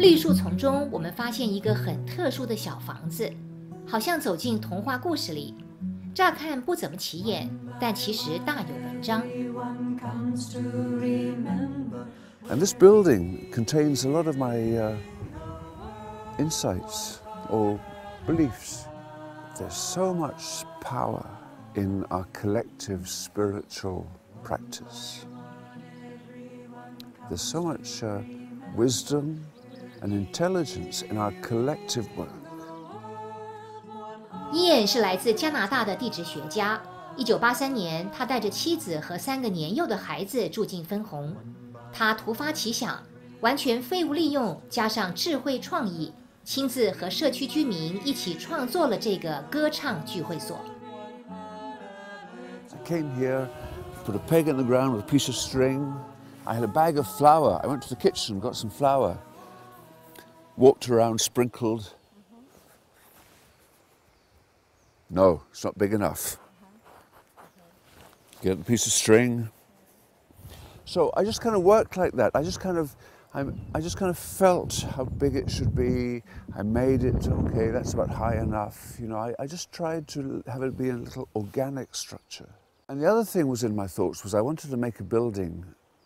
绿树丛中，我们发现一个很特殊的小房子，好像走进童话故事里。乍看不怎么起眼，但其实大有文章。And this building contains a lot of my insights or beliefs. There's so much power in our collective spiritual practice. There's so much wisdom and intelligence in our collective work. 伊恩是来自加拿大的地质学家。1983年，他带着妻子和3个年幼的孩子住进分红。他突发奇想，完全废物利用加上智慧创意，亲自和社区居民一起创作了这个歌唱聚会所。I came here, put a peg in the ground with a piece of string. I had a bag of flour. I went to the kitchen, got some flour, walked around, sprinkled. No, it's not big enough. Get a piece of string. So I just kind of worked like that. I just kind of felt how big it should be. I made it, okay, that's about high enough. You know, I just tried to have it be a little organic structure. And the other thing was in my thoughts was I wanted to make a building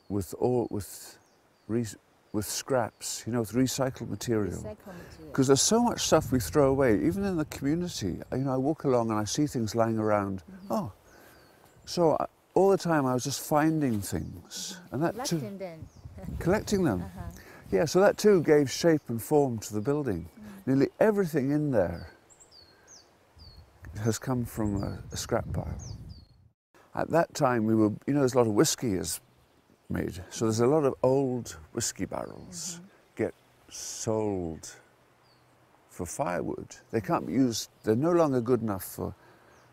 with scraps, you know, with recycled material. Because there's so much stuff we throw away, even in the community. You know, I walk along and I see things lying around. Oh, so all the time I was just finding things, and that too, collecting them. Yeah, so that too gave shape and form to the building. Nearly everything in there has come from a scrap pile. At that time, we were, you know, there's a lot of whiskey is made. So there's a lot of old whiskey barrels get sold for firewood. They can't be used, they're no longer good enough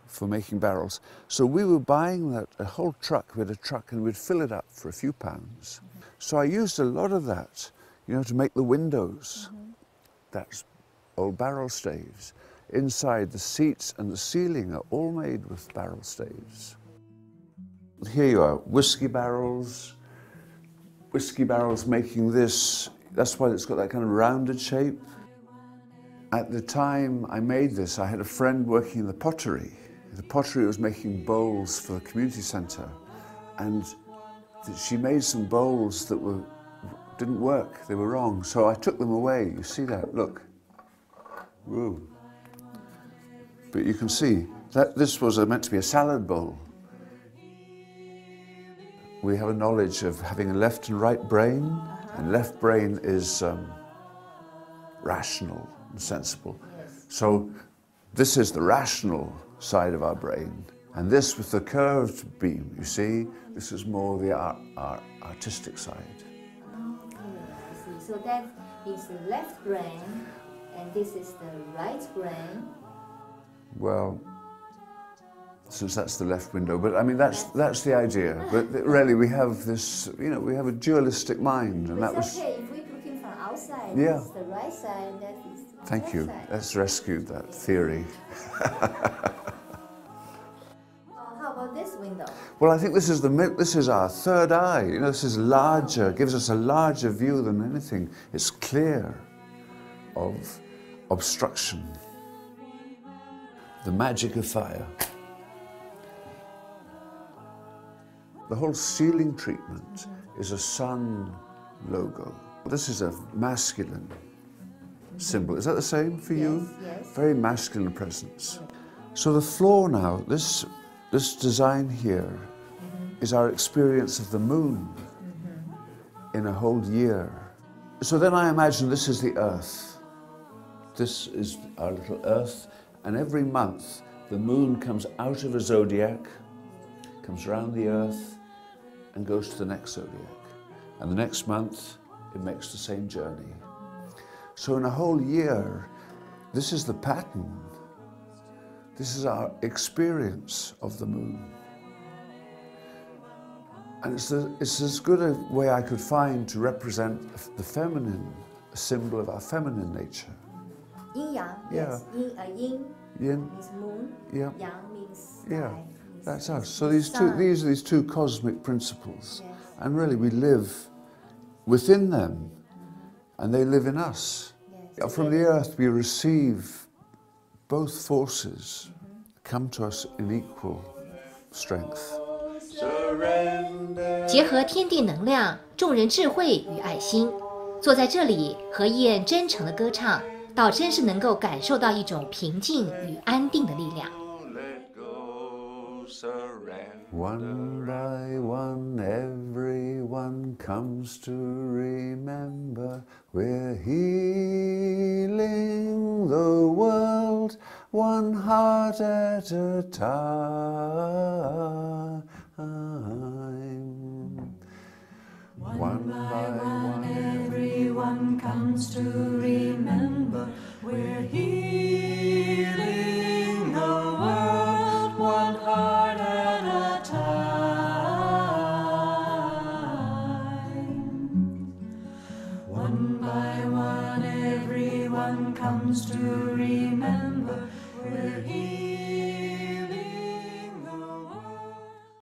for making barrels. So we were buying that, a whole truck, we had a truck and we'd fill it up for a few pounds. So I used a lot of that, you know, to make the windows. That's old barrel staves. Inside, the seats and the ceiling are all made with barrel staves. Here you are, whiskey barrels making this. That's why it's got that kind of rounded shape. At the time I made this, I had a friend working in the pottery. The pottery was making bowls for the community centre, and she made some bowls that didn't work, they were wrong. So I took them away, you see that, look. Woo. But you can see that this was meant to be a salad bowl. We have a knowledge of having a left and right brain, and left brain is rational and sensible. So this is the rational side of our brain, and this with the curved beam, you see, this is more the our artistic side. Okay, so that is the left brain, and this is the right brain. Well, since that's the left window, but I mean that's the idea. But really, we have this, you know, we have a dualistic mind, and that was. Okay, if we look in from outside, yeah. It's the right side, that is the Thank left you. side. Let's rescue that theory. How about this window? Well, I think this is our third eye. You know, this is larger, gives us a larger view than anything. It's clear of obstruction. The magic of fire. The whole ceiling treatment is a sun logo. This is a masculine symbol. Is that the same for you? Yes. Very masculine presence. So the floor now, this design here is our experience of the moon in a whole year. So then I imagine this is the earth. This is our little earth, and every month the moon comes out of a zodiac, comes around the earth, and goes to the next zodiac. And the next month, it makes the same journey. So in a whole year, this is the pattern. This is our experience of the moon. And it's as good a way I could find to represent the feminine, a symbol of our feminine nature. Yin yang, Yeah. yes. Yin means moon, Yeah. yang means sky. Yeah. means That's us. the So these sun. are these two cosmic principles. Yes. And really we live within them. and they live in us. From the earth we receive both forces come to us in equal strength. 结合天地能量、众人智慧与爱心，坐在这里和燕真诚的歌唱，倒真是能够感受到一种平静与安定的力量。One by one, everyone comes to remember we're healing the world, one heart at a time. One by one, everyone comes to remember we're healing the world, one heart at a time. One by one, everyone comes to remember we're healing.